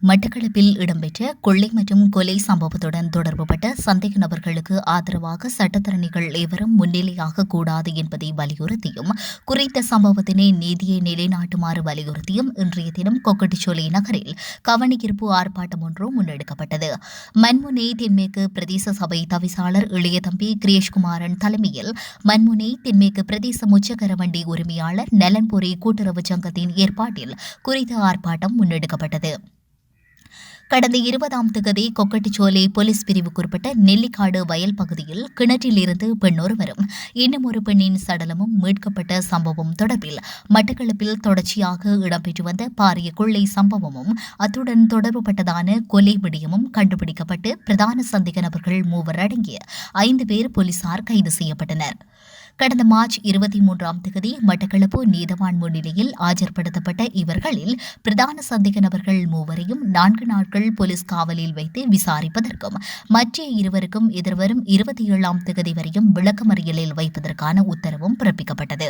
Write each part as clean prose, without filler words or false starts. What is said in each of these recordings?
மட்டக்களப்பில் இடம்பெற்ற கொள்ளை மற்றும் கொலை சம்பவத்துடன் தொடர்புபட்ட சந்தேக நபர்களுக்கு ஆதரவாக சட்டத்தரணிகள் எவரும் முன்னிலையாக கூடாது என்பதை வலியுறுத்தியும் குறித்த சம்பவத்தினை நீதியை நிலைநாட்டுமாறு வலியுறுத்தியும் இன்றைய தினம் கொக்கட்டிச்சோலை நகரில் கவனஈர்ப்பு ஆர்ப்பாட்டம் ஒன்று முன்னெடுக்கப்பட்டது. மண்முனை தென்மேற்கு பிரதேச சபை தவிசாளர் இளையதம்பி கிரேஷ்குமாரன் தலைமையில் மண்முனை தென்மேற்கு பிரதேச முச்சக்கரவண்டி உரிமையாளர் நலன்புரி கூட்டுறவு சங்கத்தின் ஏற்பாட்டில் குறித்த ஆர்ப்பாட்டம் முன்னெடுக்கப்பட்டது. கடந்த 20ஆம் தேதி கொக்கட்டிச்சோலை போலீஸ் பிரிவுக்குட்பட்ட நெல்லிக்காடு வயல் பகுதியில் கிணற்றிலிருந்து பெண்ணொருவரும் இன்னும் ஒரு பெண்ணின் சடலமும் மீட்கப்பட்ட சம்பவம் தொடர்பில் மட்டக்களப்பில் தொடர்ச்சியாக இடம்பெற்று வந்த பாரிய கொள்ளை சம்பவமும் அத்துடன் தொடர்புபட்டதான கொலை விடயமும் கண்டுபிடிக்கப்பட்டு பிரதான சந்தேக நபர்கள் 3 அடங்கிய 5 பேர் போலீசார் கைது செய்யப்பட்டனர். கடந்த மார்ச் 23ஆம் தேதி மட்டக்களப்பு நீதவான் முன்னிலையில் ஆஜர்படுத்தப்பட்ட இவர்களில் பிரதான சந்தேக நபர்கள் 3வரையும் 4 நாட்கள் போலீஸ் காவலில் வைத்து விசாரிப்பதற்கும் மற்ற இருவருக்கும் எதிர்வரும் 27ஆம் தேதி வரையும் விளக்கமறியலில் வைப்பதற்கான உத்தரவும் பிறப்பிக்கப்பட்டது.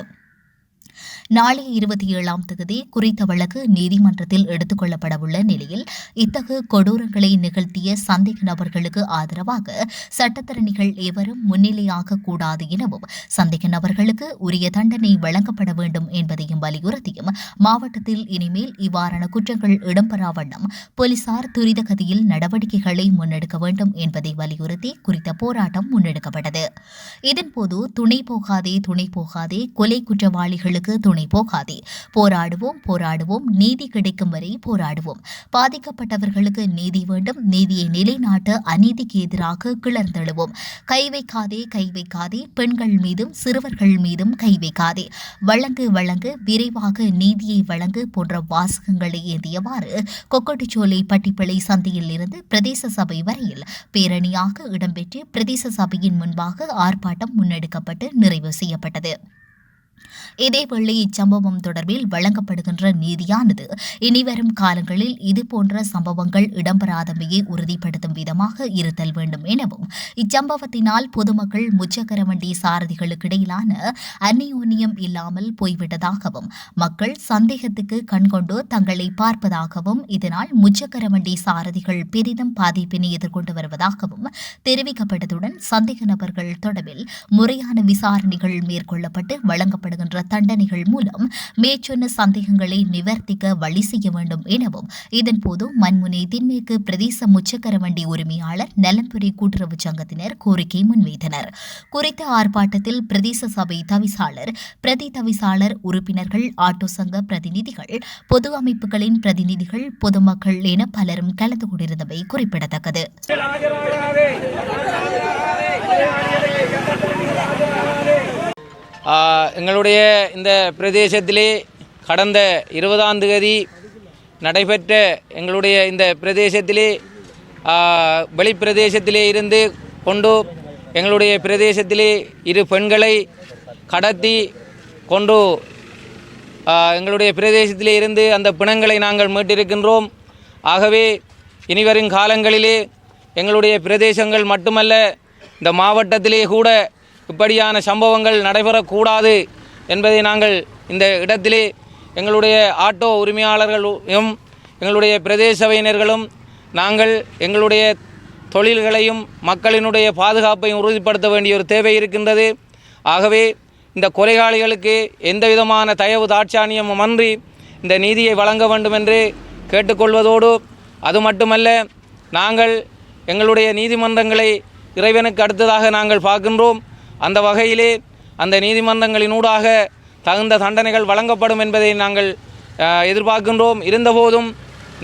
நாளைய 27ஆம் தேதி குறித்த வழக்கு நீதிமன்றத்தில் எடுத்துக் கொள்ளப்படவுள்ள நிலையில் இத்தகைய கொடூரங்களை நிகழ்த்திய சந்தேக நபர்களுக்கு ஆதரவாக சட்டத்தரணிகள் எவரும் முன்னிலையாக கூடாது எனவும் சந்தேக நபர்களுக்கு உரிய தண்டனை வழங்கப்பட வேண்டும் என்பதையும் வலியுறுத்தியும் மாவட்டத்தில் இனிமேல் இவ்வாறான குற்றங்கள் இடம்பெறா வண்ணம் போலீசார் துரித கதியில் நடவடிக்கைகளை முன்னெடுக்க வேண்டும் என்பதை வலியுறுத்தி குறித்த போராட்டம் முன்னெடுக்கப்பட்டது. இதன்போது துணை போகாதே கொலை குற்றவாளிகளுக்கு துணை போகாதே, போராடுவோம் போராடுவோம், நீதி கிடைக்கும் வரை போராடுவோம், பாதிக்கப்பட்டவர்களுக்கு நீதி வேண்டும், நீதியை நிலைநாட்ட அநீதிக்கு எதிராக கிளர்ந்தெழுவோம், கை வைக்காதே, பெண்கள் மீதும் சிறுவர்கள் மீதும் கை வைக்காதே, வழங்கு விரைவாக நீதியை வழங்கு போன்ற வாசகங்களை ஏந்தியவாறு கொக்கட்டிச்சோலை பட்டிப்பளை சந்தையில் இருந்து பிரதேச சபை வரையில் பேரணியாக இடம்பெற்று பிரதேச சபையின் முன்பாக ஆர்ப்பாட்டம் முன்னெடுக்கப்பட்டு நிறைவு செய்யப்பட்டது. இதேவேளை இச்சம்பவம் தொடர்பில் வழங்கப்படுகின்ற நீதியானது இனிவரும் காலங்களில் இதுபோன்ற சம்பவங்கள் இடம்பெறாதமையை உறுதிப்படுத்தும் விதமாக இருத்தல் வேண்டும் எனவும் இச்சம்பவத்தினால் பொதுமக்கள் முச்சக்கரவண்டி சாரதிகளுக்கிடையிலான அந்நியோன்யம் இல்லாமல் போய்விட்டதாகவும் மக்கள் சந்தேகத்துக்கு கண்கொண்டு தங்களை பார்ப்பதாகவும் இதனால் முச்சக்கரவண்டி சாரதிகள் பெரிதும் பாதிப்பினை எதிர்கொண்டு வருவதாகவும் தெரிவிக்கப்பட்டதுடன் சந்தேக நபர்கள் தொடர்பில் முறையான விசாரணைகள் மேற்கொள்ளப்பட்டு வழங்கப்படுகின்ற தண்டனைகள் மூலம் மேற்சொன்ன சந்தேகங்களை நிவர்த்திக்க வழி செய்ய வேண்டும் எனவும் இதன்போது மண்முனை தென்மேற்கு பிரதேச முச்சக்கரவண்டி உரிமையாளர் நலன்புரி கூட்டுறவு சங்கத்தினர் கோரிக்கை முன்வைத்தனர். குறித்த ஆர்ப்பாட்டத்தில் பிரதேச சபை தவிசாளர், பிரதி தவிசாளர், உறுப்பினர்கள், ஆட்டோ சங்க பிரதிநிதிகள், பொது அமைப்புகளின் பிரதிநிதிகள், பொதுமக்கள் என பலரும் கலந்து கொண்டிருந்தவை குறிப்பிடத்தக்கது. எங்களுடைய இந்த பிரதேசத்திலே கடந்த 20ஆம் தேதி நடைபெற்ற எங்களுடைய இந்த பிரதேசத்திலே வெளிப்பிரதேசத்திலே இருந்து கொண்டு எங்களுடைய பிரதேசத்திலே 2 பெண்களை கடத்தி கொண்டு எங்களுடைய பிரதேசத்திலே இருந்து அந்த பிணங்களை நாங்கள் மீட்டிருக்கின்றோம். ஆகவே இனிவரும் காலங்களிலே எங்களுடைய பிரதேசங்கள் மட்டுமல்ல இந்த மாவட்டத்திலே கூட இப்படியான சம்பவங்கள் நடைபெறக்கூடாது என்பதை நாங்கள் இந்த இடத்திலே எங்களுடைய ஆட்டோ உரிமையாளர்களும் எங்களுடைய பிரதேச சபையினர்களும் நாங்கள் எங்களுடைய தொழில்களையும் மக்களினுடைய பாதுகாப்பையும் உறுதிப்படுத்த வேண்டிய ஒரு தேவை இருக்கின்றது. ஆகவே இந்த கொலைகாளிகளுக்கு எந்தவிதமான தயவு தாட்சாணியமும் அன்றி இந்த நீதியை வழங்க வேண்டும் என்று கேட்டுக்கொள்வதோடு அது மட்டுமல்ல, நாங்கள் எங்களுடைய நீதிமன்றங்களை இறைவனுக்கு அடுத்ததாக நாங்கள் பார்க்கின்றோம். அந்த வகையிலே அந்த நீதிமன்றங்களினூடாக தகுந்த தண்டனைகள் வழங்கப்படும் என்பதை நாங்கள் எதிர்பார்க்கின்றோம். இருந்தபோதும்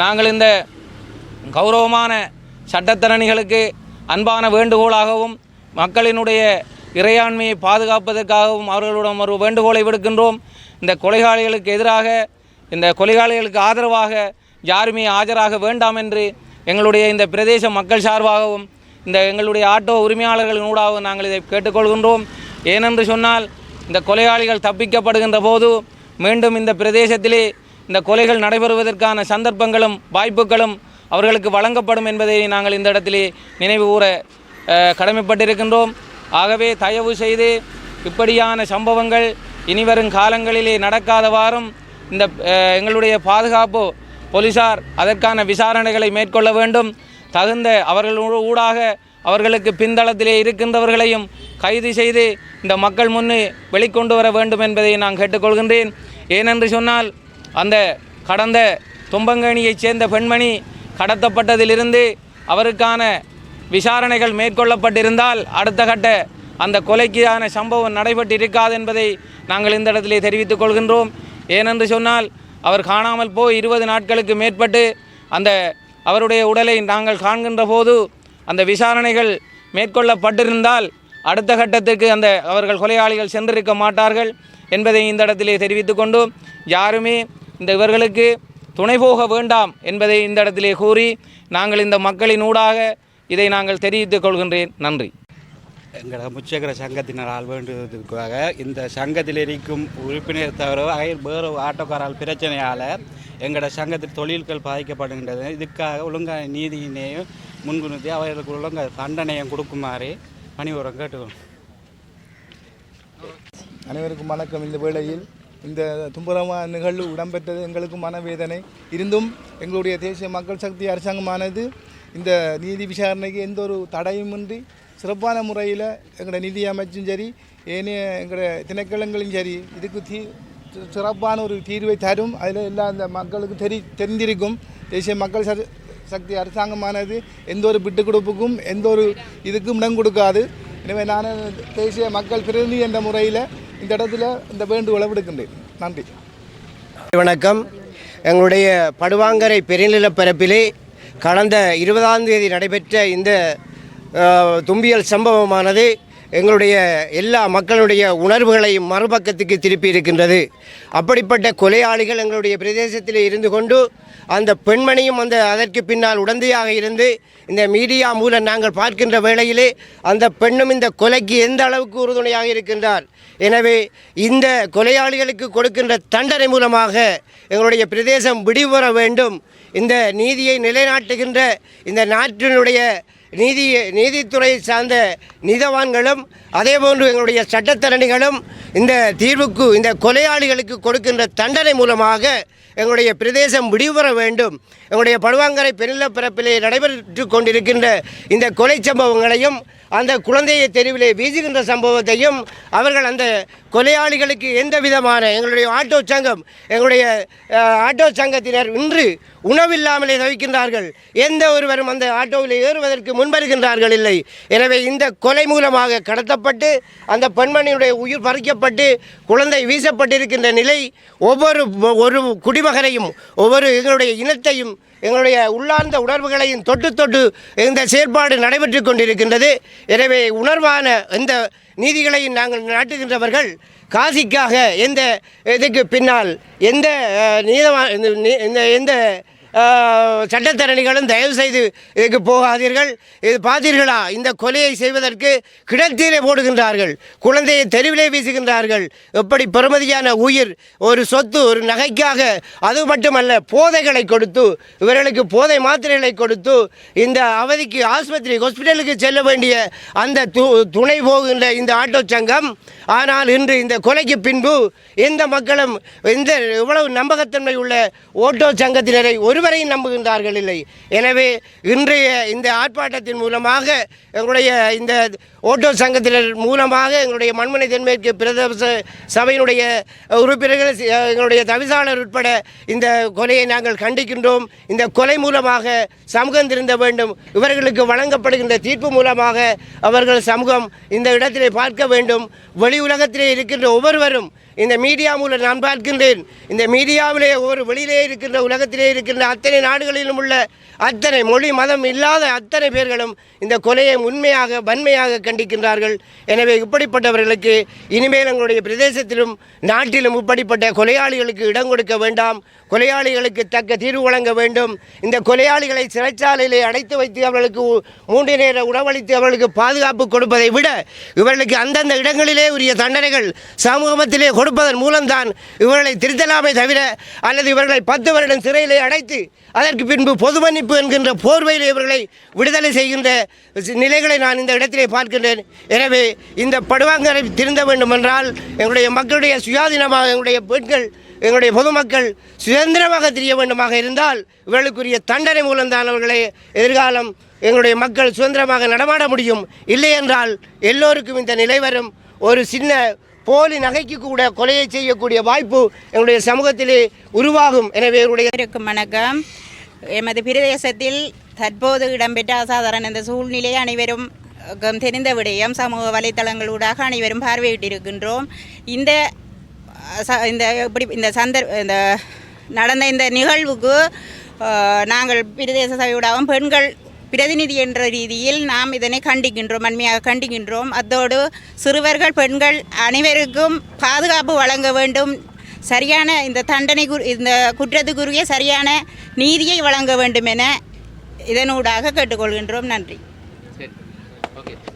நாங்கள் இந்த கௌரவமான சட்டத்தரணிகளுக்கு அன்பான வேண்டுகோளாகவும் மக்களினுடைய இறையாண்மையை பாதுகாப்பதற்காகவும் அவர்களிடம் ஒரு வேண்டுகோளை விடுக்கின்றோம். இந்த கொலைகாளிகளுக்கு எதிராக, இந்த கொலைகாளிகளுக்கு ஆதரவாக யாருமே ஆஜராக வேண்டாம் என்று எங்களுடைய இந்த பிரதேச மக்கள் சார்பாகவும் இந்த எங்களுடைய ஆட்டோ உரிமையாளர்களினூடாக நாங்கள் இதை கேட்டுக்கொள்கின்றோம். ஏனென்று சொன்னால் இந்த கொலையாளிகள் தப்பிக்கப்படுகின்ற போது மீண்டும் இந்த பிரதேசத்திலே இந்த கொலைகள் நடைபெறுவதற்கான சந்தர்ப்பங்களும் வாய்ப்புகளும் அவர்களுக்கு வழங்கப்படும் என்பதை நாங்கள் இந்த இடத்திலே நினைவு கூற கடமைப்பட்டிருக்கின்றோம். ஆகவே தயவு செய்து இப்படியான சம்பவங்கள் இனிவரும் காலங்களிலே நடக்காதவாறும் இந்த எங்களுடைய பாதுகாப்பு போலீசார் அதற்கான விசாரணைகளை மேற்கொள்ள வேண்டும். தகுந்த அவர்கள் ஊடாக அவர்களுக்கு பின்தளத்திலே இருக்கின்றவர்களையும் கைது செய்து இந்த மக்கள் முன்னே வெளிக்கொண்டு வர வேண்டும் என்பதை நான் கேட்டுக்கொள்கின்றேன். ஏனென்று சொன்னால் அந்த கடந்த தும்பங்கணியைச் சேர்ந்த பெண்மணி கடத்தப்பட்டதிலிருந்து அவருக்கான விசாரணைகள் மேற்கொள்ளப்பட்டிருந்தால் அடுத்த கட்ட அந்த கொலைக்கான சம்பவம் நடைபெற்றிருக்காது என்பதை நாங்கள் இந்த இடத்திலே தெரிவித்துக் கொள்கின்றோம். ஏனென்று சொன்னால் அவர் காணாமல் போய் 20 நாட்களுக்கு மேற்பட்டு அந்த அவருடைய உடலை நாங்கள் காண்கின்ற போது அந்த விசாரணைகள் மேற்கொள்ளப்பட்டிருந்தால் அடுத்த கட்டத்திற்கு அவர்கள் கொலையாளிகள் சென்றிருக்க மாட்டார்கள் என்பதை இந்த இடத்திலே தெரிவித்து கொண்டு யாருமே இவர்களுக்கு துணை போக வேண்டாம் என்பதை இந்த இடத்திலே கூறி நாங்கள் இந்த மக்களின் ஊடாக இதை நாங்கள் தெரிவித்துக் கொள்கின்றேன். நன்றி. எங்களோட முச்சக்கர சங்கத்தினரால் வேண்டுவதற்காக இந்த சங்கத்தில் இருக்கும் உறுப்பினர் தவிர வேறு ஆட்டோக்காரால் பிரச்சனையால் எங்களோட சங்கத்தில் தொழில்கள் பாதிக்கப்படுகின்றது. இதுக்காக ஒழுங்கான நீதியினையும் முன்குறுத்தி அவர்களுக்கு ஒழுங்காக தண்டனையும் கொடுக்குமாறு பணிவுரம் கேட்டுக்கணும். அனைவருக்கும் வணக்கம். இந்த வேளையில் இந்த துன்பகரமான நிகழ்வு இடம்பெற்றது எங்களுக்கு மனவேதனை இருந்தும் எங்களுடைய தேசிய மக்கள் சக்தி அரசாங்கமானது இந்த நீதி விசாரணைக்கு எந்த ஒரு தடையுமின்றி சிறப்பான முறையில் எங்களோட நிதி அமைச்சும் சரி ஏனைய எங்களோட திணைக்களங்களும் சரி இதுக்கு சிறப்பான ஒரு தீர்வை தரும். அதில் எல்லா அந்த மக்களுக்கு தெரிந்திருக்கும். தேசிய மக்கள் சக்தி அரசாங்கமானது எந்த ஒரு விட்டு கொடுப்புக்கும் எந்த ஒரு இதுக்கும் இடம் கொடுக்காது. எனவே நான் தேசிய மக்கள் பிரதிநிதி என்ற முறையில் இந்த இடத்துல இந்த வேண்டுகோளை விடுக்கின்றேன். நன்றி. வணக்கம். எங்களுடைய படுவாங்கரை பெருநிலப்பரப்பிலே கடந்த 20ஆம் தேதி நடைபெற்ற இந்த தும்பியல் சம்பவமானது எங்களுடைய எல்லா மக்களுடைய உணர்வுகளையும் மறுபக்கத்துக்கு திருப்பி இருக்கின்றது. அப்படிப்பட்ட கொலையாளிகள் எங்களுடைய பிரதேசத்தில் இருந்து கொண்டு அந்த பெண்மணியும் அதற்கு பின்னால் உடந்தையாக இருந்து இந்த மீடியா மூலம் நாங்கள் பார்க்கின்ற வேளையிலே அந்த பெண்ணும் இந்த கொலைக்கு எந்த அளவுக்கு உறுதுணையாக இருக்கின்றார். எனவே இந்த கொலையாளிகளுக்கு கொடுக்கின்ற தண்டனை மூலமாக எங்களுடைய பிரதேசம் விடுபெற வேண்டும். இந்த நீதியை நிலைநாட்டுகின்ற இந்த நாட்டினுடைய நீதித்துறை சார்ந்த நீதவான்களும் அதேபோன்று எங்களுடைய சட்டத்தரணிகளும் இந்த தீர்வுக்கு இந்த கொலையாளிகளுக்கு கொடுக்கின்ற தண்டனை மூலமாக எங்களுடைய பிரதேசம் விடுபெற வேண்டும். எங்களுடைய படுவாங்கரை பெருநிலப்பரப்பிலே நடைபெற்று கொண்டிருக்கின்ற இந்த கொலை சம்பவங்களையும் அந்த குழந்தையை தெருவிலே வீசுகின்ற சம்பவத்தையும் அவர்கள் அந்த கொலையாளிகளுக்கு எந்த விதமான எங்களுடைய ஆட்டோ சங்கத்தினர் இன்று உணவில்லாமலே தவிக்கின்றார்கள். எந்த ஒருவரும் அந்த ஆட்டோவில் ஏறுவதற்கு முன்வருகின்றார்கள் இல்லை. எனவே இந்த கொலை மூலமாக கடத்தப்பட்டு அந்த பெண்மணியுடைய உயிர் பறிக்கப்பட்டு குழந்தை வீசப்பட்டிருக்கின்ற நிலை ஒரு குடிமகனையும் ஒவ்வொரு எங்களுடைய இனத்தையும் எங்களுடைய உள்ளார்ந்த உணர்வுகளையும் தொட்டு இந்த செயற்பாடு நடைபெற்று கொண்டிருக்கின்றது. எனவே உணர்வான இந்த நீதிகளையும் நாங்கள் நாட்டுகின்றவர்கள் காசிக்காக எந்த இதுக்கு பின்னால் எந்த சட்டத்தரணிகளும் தயவு செய்து இதுக்கு போகாதீர்கள். இது பார்த்தீர்களா, இந்த கொலையை செய்வதற்கு கிடத்திலே போடுகின்றார்கள், குழந்தையை தெருவிலே வீசுகின்றார்கள். எப்படி பெறுமதியான உயிர், ஒரு சொத்து, ஒரு நகைக்காக, அது மட்டுமல்ல போதைகளை கொடுத்து இவர்களுக்கு போதை மாத்திரைகளை கொடுத்து இந்த அவதிக்கு ஹாஸ்பிட்டலுக்கு செல்ல வேண்டிய அந்த துணை போகின்ற இந்த ஆட்டோ சங்கம். ஆனால் இன்று இந்த கொலைக்கு பின்பு எந்த மக்களும் இவ்வளவு நம்பகத்தன்மை உள்ள ஓட்டோ சங்கத்தினரை ஒருவரையும் நம்புகின்றார்கள் இல்லை. எனவே இன்றைய இந்த ஆர்ப்பாட்டத்தின் மூலமாக எங்களுடைய இந்த ஓட்டோ சங்கத்தினர் மூலமாக எங்களுடைய மண்மனை தென்மேற்கு பிரதேச சபையினுடைய உறுப்பினர்கள், எங்களுடைய தவிசாளர் உட்பட இந்த கொலையை நாங்கள் கண்டிக்கின்றோம். இந்த கொலை மூலமாக சமூகம் திருந்த வேண்டும். இவர்களுக்கு வழங்கப்படுகின்ற தீர்ப்பு மூலமாக அவர்கள் சமூகம் இந்த இடத்திலே பார்க்க வேண்டும். வெளி உலகத்திலே இருக்கின்ற ஒவ்வொருவரும் இந்த மீடியா மூலம் நான் பார்க்கின்றேன். இந்த மீடியாவிலே ஒவ்வொரு வெளியிலே இருக்கின்ற உலகத்திலே இருக்கின்ற அத்தனை நாடுகளிலும் உள்ள அத்தனை மொழி மதம் இல்லாத அத்தனை பேர்களும் இந்த கொலையை உண்மையாக வன்மையாக கண்டிக்கின்றார்கள். எனவே இப்படிப்பட்டவர்களுக்கு இனிமேல் எங்களுடைய பிரதேசத்திலும் நாட்டிலும் இப்படிப்பட்ட கொலையாளிகளுக்கு இடம் கொடுக்க வேண்டாம். கொலையாளிகளுக்கு தக்க தீர்வு வழங்க வேண்டும். இந்த கொலையாளிகளை சிறைச்சாலையிலே அடைத்து வைத்து அவர்களுக்கு 3 நேர உணவளித்து அவர்களுக்கு பாதுகாப்பு கொடுப்பதை விட இவர்களுக்கு அந்தந்த இடங்களிலே உரிய தண்டனைகள் சமூகத்திலே கொடுப்பதன் மூலம்தான் இவர்களை திருத்தலாமே தவிர, அல்லது இவர்களை 10 வருடம் சிறையிலே அடைத்து அதற்கு பின்பு பொது மன்னிப்பு என்கின்ற போர்வையில் இவர்களை விடுதலை செய்கின்ற நிலைகளை நான் இந்த இடத்திலே பார்க்கின்றேன். எனவே இந்த படுவாங்கரை திருந்த வேண்டும் என்றால் எங்களுடைய மக்களுடைய சுயாதீனமாக எங்களுடைய பெண்கள் எங்களுடைய பொதுமக்கள் சுதந்திரமாக தெரிய வேண்டுமாக இருந்தால் இவர்களுக்குரிய தண்டனை மூலம்தான் அவர்களை எதிர்காலம் எங்களுடைய மக்கள் சுதந்திரமாக நடமாட முடியும். இல்லை என்றால் எல்லோருக்கும் இந்த நிலை வரும். ஒரு சின்ன போலி நகைக்கு கூட கொலையை செய்யக்கூடிய வாய்ப்பு எங்களுடைய சமூகத்திலே உருவாகும். எனவே வணக்கம். எமது பிரதேசத்தில் தற்போது இடம்பெற்ற அசாதாரண இந்த சூழ்நிலையை அனைவரும் தெரிந்த விடயம் சமூக வலைத்தளங்களூடாக அனைவரும் பார்வையிட்டிருக்கின்றோம். இந்த நடந்த இந்த நிகழ்வுக்கு நாங்கள் பிரதேச சபையூடாகவும் பெண்கள் பிரதிநிதி என்ற ரீதியில் நாம் இதனை கண்டிக்கின்றோம், வன்மையாக கண்டிக்கின்றோம். அத்தோடு சிறுவர்கள் பெண்கள் அனைவருக்கும் பாதுகாப்பு வழங்க வேண்டும். சரியான இந்த தண்டனை இந்த குற்றத்துக்குரிய சரியான நீதியை வழங்க வேண்டும் என இதனூடாக கேட்டுக்கொள்கின்றோம். நன்றி.